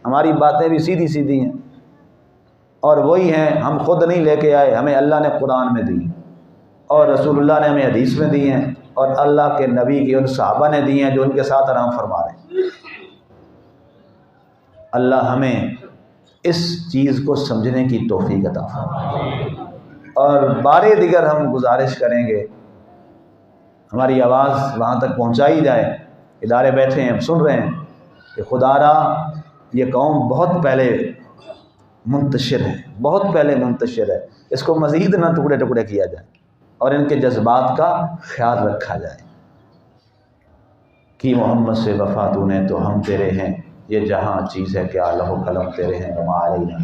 ہماری باتیں بھی سیدھی سیدھی ہیں، اور وہی ہیں، ہم خود نہیں لے کے آئے، ہمیں اللہ نے قرآن میں دی اور رسول اللہ نے ہمیں حدیث میں دی ہیں، اور اللہ کے نبی کی ان صحابہ نے دی ہیں جو ان کے ساتھ آرام فرما رہے ہیں۔ اللہ ہمیں اس چیز کو سمجھنے کی توفیق عطا فرمائے، اور بارے دیگر ہم گزارش کریں گے ہماری آواز وہاں تک پہنچائی جائے۔ ادارے بیٹھے ہیں، ہم سن رہے ہیں کہ خدا را یہ قوم بہت پہلے منتشر ہے، بہت پہلے منتشر ہے، اس کو مزید نہ ٹکڑے ٹکڑے کیا جائے اور ان کے جذبات کا خیال رکھا جائے۔ کہ محمد سے وفا تو نے تو ہم تیرے ہیں، یہ جہاں چیز ہے کہ لوح و قلم تیرے ہیں، وما علینا